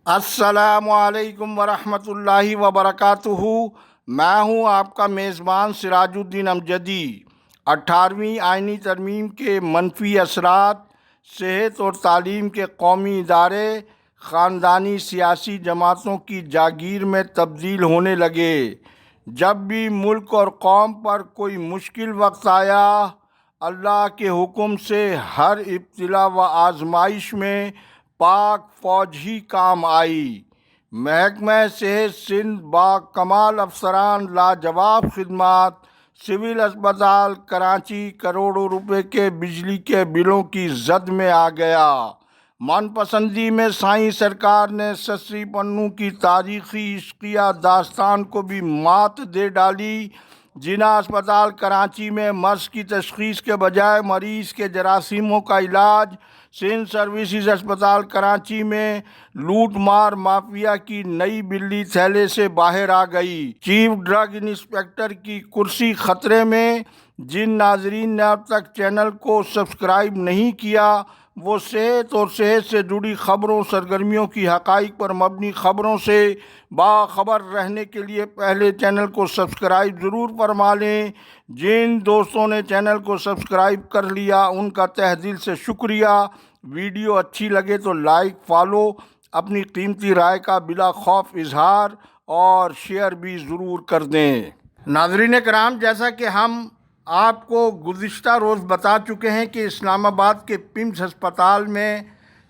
السلام علیکم ورحمۃ اللہ وبرکاتہ۔ میں ہوں آپ کا میزبان سراج الدین امجدی۔ 18ویں آئینی ترمیم کے منفی اثرات صحت اور تعلیم کے قومی ادارے خاندانی سیاسی جماعتوں کی جاگیر میں تبدیل ہونے لگے۔ جب بھی ملک اور قوم پر کوئی مشکل وقت آیا، اللہ کے حکم سے ہر ابتلا و آزمائش میں پاک فوج ہی کام آئی۔ محکمہ صحت سندھ با کمال افسران، لاجواب خدمات، سول اسپتال کراچی کروڑوں روپے کے بجلی کے بلوں کی زد میں آ گیا۔ من پسندی میں سائیں سرکار نے سسی پنو کی تاریخی عشقیہ داستان کو بھی مات دے ڈالی۔ جناح اسپتال کراچی میں مرض کی تشخیص کے بجائے مریض کے جراثیموں کا علاج، سندھ سروسز اسپتال کراچی میں لوٹ مار مافیا کی نئی بلی تھیلے سے باہر آ گئی۔ چیف ڈرگ انسپکٹر کی کرسی خطرے میں۔ جن ناظرین نے اب تک چینل کو سبسکرائب نہیں کیا، وہ صحت اور صحت سے جڑی خبروں، سرگرمیوں کی حقائق پر مبنی خبروں سے باخبر رہنے کے لیے پہلے چینل کو سبسکرائب ضرور فرما لیں۔ جن دوستوں نے چینل کو سبسکرائب کر لیا، ان کا تہ دل سے شکریہ۔ ویڈیو اچھی لگے تو لائک، فالو، اپنی قیمتی رائے کا بلا خوف اظہار اور شیئر بھی ضرور کر دیں۔ ناظرین کرام، جیسا کہ ہم آپ کو گزشتہ روز بتا چکے ہیں کہ اسلام آباد کے پمس ہسپتال میں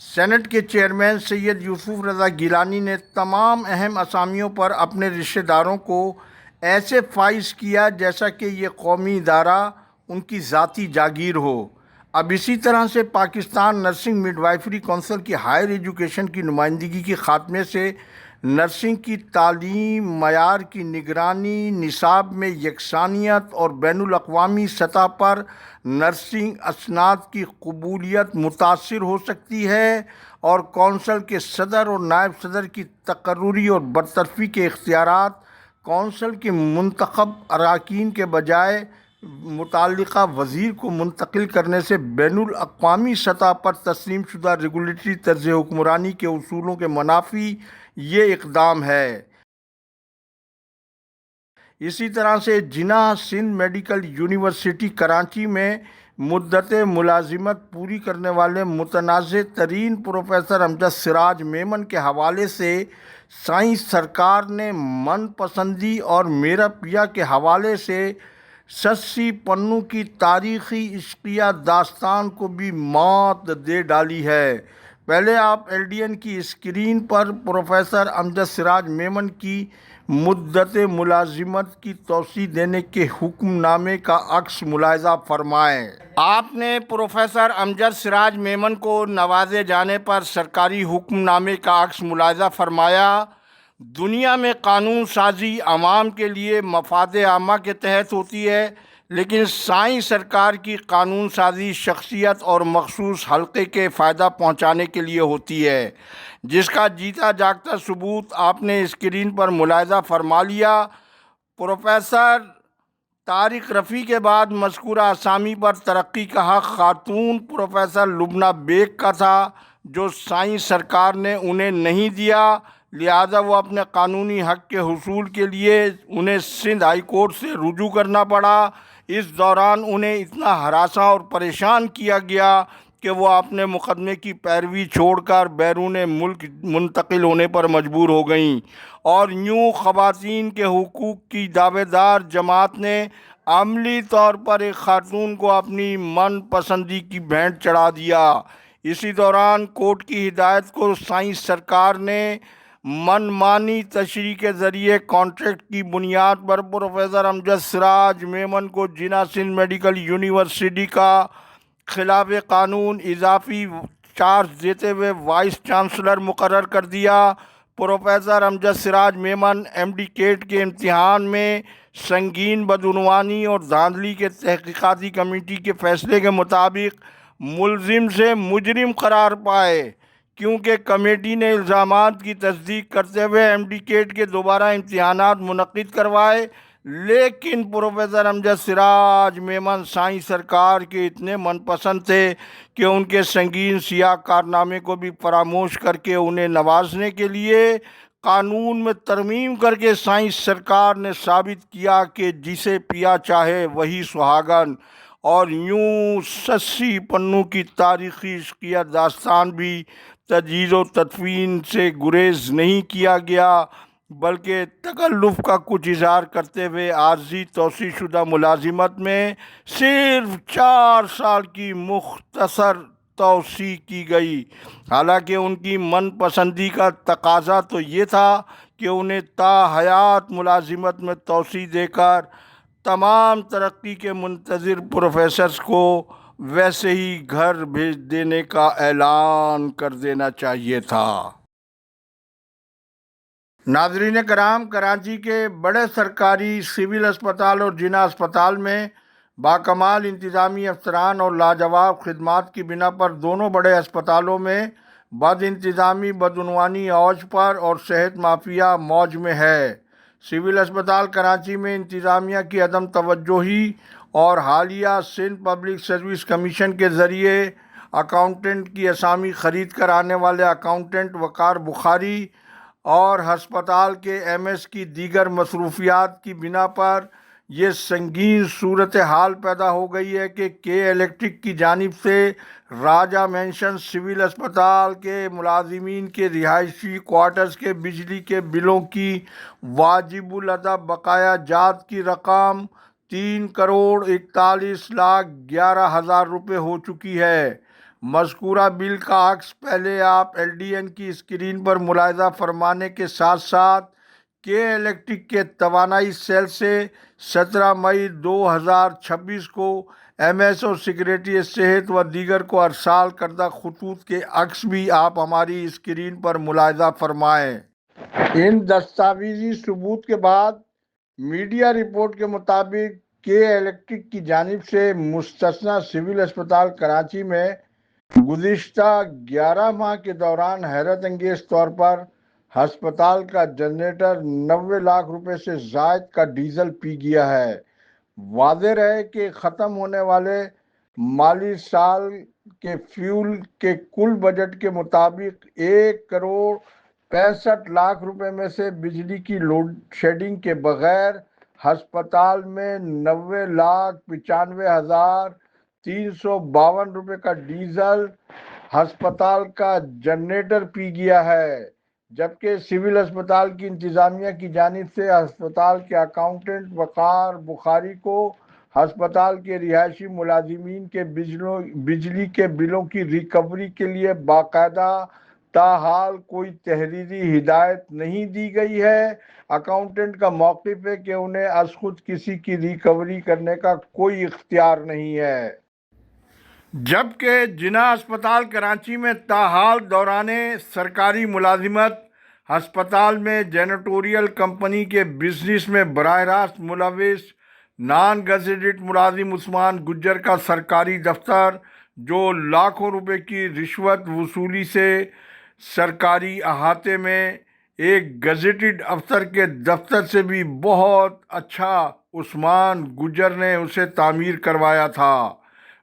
سینٹ کے چیئرمین سید یوسف رضا گیلانی نے تمام اہم اسامیوں پر اپنے رشتہ داروں کو ایسے فائز کیا جیسا کہ یہ قومی ادارہ ان کی ذاتی جاگیر ہو۔ اب اسی طرح سے پاکستان نرسنگ مڈوائفری کونسل کی ہائر ایجوکیشن کی نمائندگی کے خاتمے سے نرسنگ کی تعلیم، معیار کی نگرانی، نصاب میں یکسانیت اور بین الاقوامی سطح پر نرسنگ اسناد کی قبولیت متاثر ہو سکتی ہے، اور کونسل کے صدر اور نائب صدر کی تقرری اور برطرفی کے اختیارات کونسل کے منتخب اراکین کے بجائے متعلقہ وزیر کو منتقل کرنے سے بین الاقوامی سطح پر تسلیم شدہ ریگولیٹری طرز حکمرانی کے اصولوں کے منافی یہ اقدام ہے۔ اسی طرح سے جناح سندھ میڈیکل یونیورسٹی کراچی میں مدت ملازمت پوری کرنے والے متنازع ترین پروفیسر امجد سراج میمن کے حوالے سے سائیں سرکار نے من پسندی اور میرا پیا کے حوالے سے سسی پنو کی تاریخی عشقیہ داستان کو بھی مات دے ڈالی ہے۔ پہلے آپ LDN کی اسکرین پر پروفیسر امجد سراج میمن کی مدت ملازمت کی توسیع دینے کے حکم نامے کا عکس ملاحظہ فرمائیں۔ آپ نے پروفیسر امجد سراج میمن کو نوازے جانے پر سرکاری حکم نامے کا عکس ملاحظہ فرمایا۔ دنیا میں قانون سازی عوام کے لیے مفاد عامہ کے تحت ہوتی ہے، لیکن سائیں سرکار کی قانون سازی شخصیت اور مخصوص حلقے کے فائدہ پہنچانے کے لیے ہوتی ہے، جس کا جیتا جاگتا ثبوت آپ نے اسکرین پر ملاحظہ فرما لیا۔ پروفیسر طارق رفیع کے بعد مذکورہ اسامی پر ترقی کا حق خاتون پروفیسر لبنہ بیگ کا تھا، جو سائیں سرکار نے انہیں نہیں دیا، لہذا وہ اپنے قانونی حق کے حصول کے لیے انہیں سندھ ہائی کورٹ سے رجوع کرنا پڑا۔ اس دوران انہیں اتنا ہراساں اور پریشان کیا گیا کہ وہ اپنے مقدمے کی پیروی چھوڑ کر بیرون ملک منتقل ہونے پر مجبور ہو گئیں، اور یوں خواتین کے حقوق کی دعوے دار جماعت نے عملی طور پر ایک خاتون کو اپنی من پسندی کی بھینٹ چڑھا دیا۔ اسی دوران کورٹ کی ہدایت کو سائیں سرکار نے من مانی تشریح کے ذریعے کانٹریکٹ کی بنیاد پر پروفیسر امجد سراج میمن کو جناح سندھ میڈیکل یونیورسٹی کا خلاف قانون اضافی چارج دیتے ہوئے وائس چانسلر مقرر کر دیا۔ پروفیسر امجد سراج میمن MD کیٹ کے امتحان میں سنگین بدعنوانی اور دھاندلی کے تحقیقاتی کمیٹی کے فیصلے کے مطابق ملزم سے مجرم قرار پائے، کیونکہ کمیٹی نے الزامات کی تصدیق کرتے ہوئے MD کیٹ کے دوبارہ امتحانات منعقد کروائے، لیکن پروفیسر امجد سراج میمن سائیں سرکار کے اتنے من پسند تھے کہ ان کے سنگین سیاہ کارنامے کو بھی فراموش کر کے انہیں نوازنے کے لیے قانون میں ترمیم کر کے سائنس سرکار نے ثابت کیا کہ جسے پیا چاہے وہی سہاگن، اور یوں 80 پنوں کی تاریخی عشقیہ داستان بھی تجویز و تدفین سے گریز نہیں کیا گیا، بلکہ تکلف کا کچھ اظہار کرتے ہوئے عارضی توسیع شدہ ملازمت میں صرف 4 سال کی مختصر توسیع کی گئی۔ حالانکہ ان کی من پسندی کا تقاضا تو یہ تھا کہ انہیں تا حیات ملازمت میں توسیع دے کر تمام ترقی کے منتظر پروفیسرز کو ویسے ہی گھر بھیج دینے کا اعلان کر دینا چاہیے تھا۔ ناظرین کرام، کراچی کے بڑے سرکاری سول اسپتال اور جناح اسپتال میں باکمال انتظامی افسران اور لاجواب خدمات کی بنا پر دونوں بڑے اسپتالوں میں بد انتظامی بدعنوانی اوج پر اور صحت مافیا موج میں ہے۔ سول اسپتال کراچی میں انتظامیہ کی عدم توجہی اور حالیہ سندھ پبلک سروس کمیشن کے ذریعے اکاؤنٹنٹ کی اسامی خرید کر آنے والے اکاؤنٹنٹ وقار بخاری اور ہسپتال کے ایم ایس کی دیگر مصروفیات کی بنا پر یہ سنگین صورتحال پیدا ہو گئی ہے کہ کے الیکٹرک کی جانب سے راجہ مینشن سول اسپتال کے ملازمین کے رہائشی کوارٹرز کے بجلی کے بلوں کی واجب الادا بقایا جات کی رقم 3,41,11,000 روپے ہو چکی ہے۔ مذکورہ بل کا عکس پہلے آپ ایل ڈی این کی اسکرین پر ملاحظہ فرمانے کے ساتھ ساتھ کے الیکٹرک کے توانائی سیل سے 17 مئی 2026 کو ایم ایس اور سیکریٹری صحت و دیگر کو ارسال کردہ خطوط کے عکس بھی آپ ہماری اسکرین پر ملاحظہ فرمائیں۔ ان دستاویزی ثبوت کے بعد میڈیا رپورٹ کے مطابق کے الیکٹرک کی جانب سے مستثنی سول اسپتال کراچی میں گزشتہ 11 ماہ کے دوران حیرت انگیز طور پر ہسپتال کا جنریٹر 90 لاکھ روپے سے زائد کا ڈیزل پی گیا ہے۔ واضح رہے کہ ختم ہونے والے مالی سال کے فیول کے کل بجٹ کے مطابق 1,65,00,000 روپے میں سے بجلی کی لوڈ شیڈنگ کے بغیر ہسپتال میں 90,95,352 روپے کا ڈیزل ہسپتال کا جنریٹر پی گیا ہے، جبکہ سول اسپتال کی انتظامیہ کی جانب سے ہسپتال کے اکاؤنٹنٹ وقار بخاری کو ہسپتال کے رہائشی ملازمین کے بجلی کے بلوں کی ریکوری کے لیے باقاعدہ تاحال کوئی تحریری ہدایت نہیں دی گئی ہے۔ اکاؤنٹنٹ کا موقف ہے کہ انہیں از خود کسی کی ریکوری کرنے کا کوئی اختیار نہیں ہے، جبکہ جناح اسپتال کراچی میں تاحال دوران سرکاری ملازمت ہسپتال میں جینیٹوریل کمپنی کے بزنس میں براہ راست ملوث نان گزیٹڈ ملازم عثمان گجر کا سرکاری دفتر، جو لاکھوں روپے کی رشوت وصولی سے سرکاری احاطے میں ایک گزیٹڈ افسر کے دفتر سے بھی بہت اچھا عثمان گجر نے اسے تعمیر کروایا تھا۔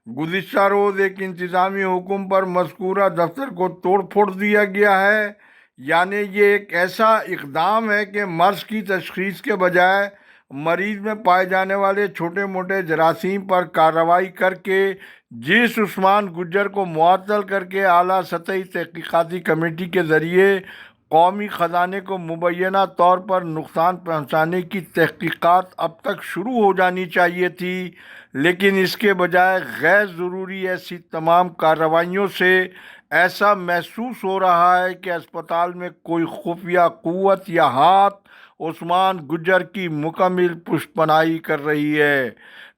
گزشتہ روز ایک انتظامی حکم پر مذکورہ دفتر کو توڑ پھوڑ دیا گیا ہے، یعنی یہ ایک ایسا اقدام ہے کہ مرض کی تشخیص کے بجائے مریض میں پائے جانے والے چھوٹے موٹے جراثیم پر کارروائی کر کے جس عثمان گجر کو معطل کر کے اعلیٰ سطحی تحقیقاتی کمیٹی کے ذریعے قومی خزانے کو مبینہ طور پر نقصان پہنچانے کی تحقیقات اب تک شروع ہو جانی چاہیے تھی، لیکن اس کے بجائے غیر ضروری ایسی تمام کارروائیوں سے ایسا محسوس ہو رہا ہے کہ اسپتال میں کوئی خفیہ قوت یا ہاتھ عثمان گجر کی مکمل پشت پناہی کر رہی ہے۔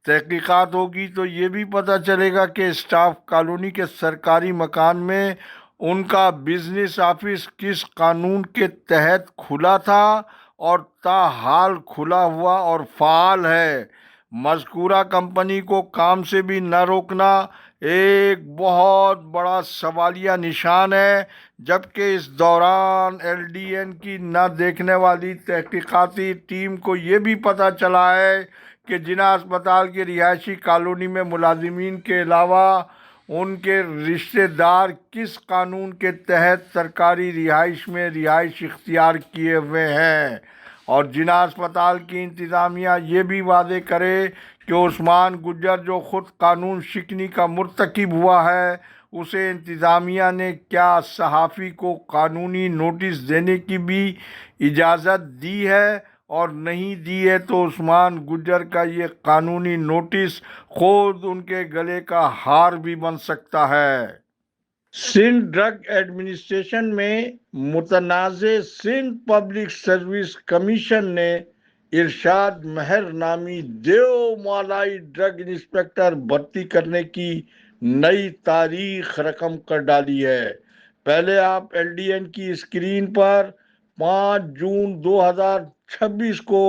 تحقیقات ہوگی تو یہ بھی پتہ چلے گا کہ اسٹاف کالونی کے سرکاری مکان میں ان کا بزنس آفس کس قانون کے تحت کھلا تھا اور تاحال کھلا ہوا اور فعال ہے۔ مذکورہ کمپنی کو کام سے بھی نہ روکنا ایک بہت بڑا سوالیہ نشان ہے، جبکہ اس دوران ایل ڈی این کی نہ دیکھنے والی تحقیقاتی ٹیم کو یہ بھی پتہ چلا ہے کہ جناح اسپتال کی رہائشی کالونی میں ملازمین کے علاوہ ان کے رشتہ دار کس قانون کے تحت سرکاری رہائش میں رہائش اختیار کیے ہوئے ہیں، اور جناح اسپتال کی انتظامیہ یہ بھی واضح کرے کہ عثمان گجر جو خود قانون شکنی کا مرتکب ہوا ہے، اسے انتظامیہ نے کیا صحافی کو قانونی نوٹس دینے کی بھی اجازت دی ہے، اور نہیں دی ہے تو عثمان گجر کا یہ قانونی نوٹس خود ان کے گلے کا ہار بھی بن سکتا ہے۔ سندھ ڈرگ ایڈمنسٹریشن میں متنازع سندھ پبلک سروس کمیشن نے ارشاد مہر نامی دیو مالائی ڈرگ انسپکٹر بھرتی کرنے کی نئی تاریخ رقم کر ڈالی ہے۔ پہلے آپ ایل ڈی این کی اسکرین پر 5 جون 2026 کو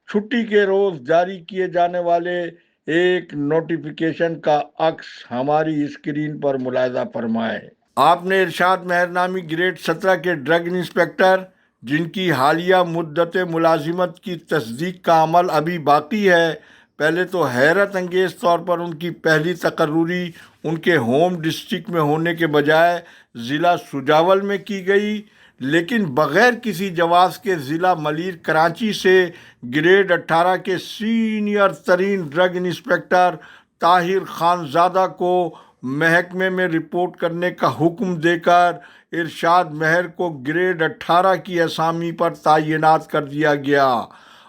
چھٹی کے روز جاری کیے جانے والے ایک نوٹیفیکیشن کا عکس ہماری اسکرین پر ملاحظہ فرمائیں۔ آپ نے ارشاد مہر نامی گریڈ 17 کے ڈرگ انسپکٹر، جن کی حالیہ مدت ملازمت کی تصدیق کا عمل ابھی باقی ہے، پہلے تو حیرت انگیز طور پر ان کی پہلی تقرری ان کے ہوم ڈسٹرکٹ میں ہونے کے بجائے ضلع سجاول میں کی گئی، لیکن بغیر کسی جواز کے ضلع ملیر کراچی سے گریڈ 18 کے سینئر ترین ڈرگ انسپکٹر طاہر خانزادہ کو محکمے میں رپورٹ کرنے کا حکم دے کر ارشاد مہر کو گریڈ 18 کی اسامی پر تعینات کر دیا گیا،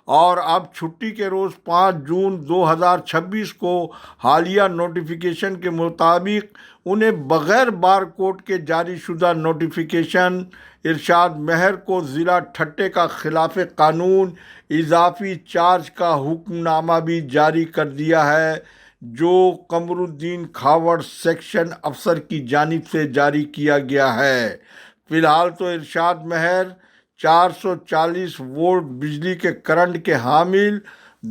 اور اب چھٹی کے روز 5 جون 2026 کو حالیہ نوٹیفیکیشن کے مطابق انہیں بغیر بار کوڈ کے جاری شدہ نوٹیفیکیشن ارشاد مہر کو ضلع ٹھٹے کا خلاف قانون اضافی چارج کا حکم نامہ بھی جاری کر دیا ہے، جو قمر الدین کھاوڑ سیکشن افسر کی جانب سے جاری کیا گیا ہے۔ فی الحال تو ارشاد مہر 440 وولٹ بجلی کے کرنٹ کے حامل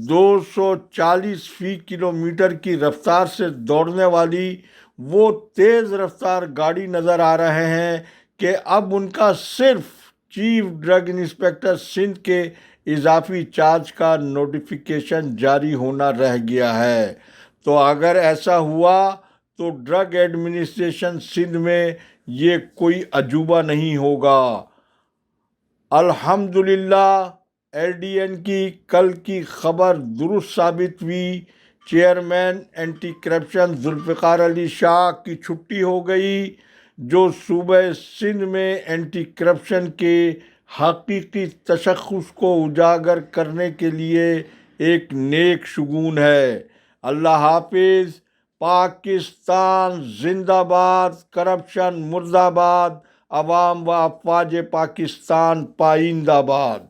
240 فی کلومیٹر کی رفتار سے دوڑنے والی وہ تیز رفتار گاڑی نظر آ رہے ہیں کہ اب ان کا صرف چیف ڈرگ انسپکٹر سندھ کے اضافی چارج کا نوٹیفیکیشن جاری ہونا رہ گیا ہے۔ تو اگر ایسا ہوا تو ڈرگ ایڈمنسٹریشن سندھ میں یہ کوئی عجوبہ نہیں ہوگا۔ الحمدللہ ایل ڈی این کی کل کی خبر درست ثابت ہوئی، chairman anti corruption Zulfiqar Ali Shah کی چھٹی ہو گئی، جو صوبہ سندھ میں اینٹی کرپشن کے حقیقی تشخص کو اجاگر کرنے کے لیے ایک نیک شگون ہے۔ اللہ حافظ۔ پاکستان زندہ باد، کرپشن مردہ باد، عوام و افواج پاکستان پائندہ باد۔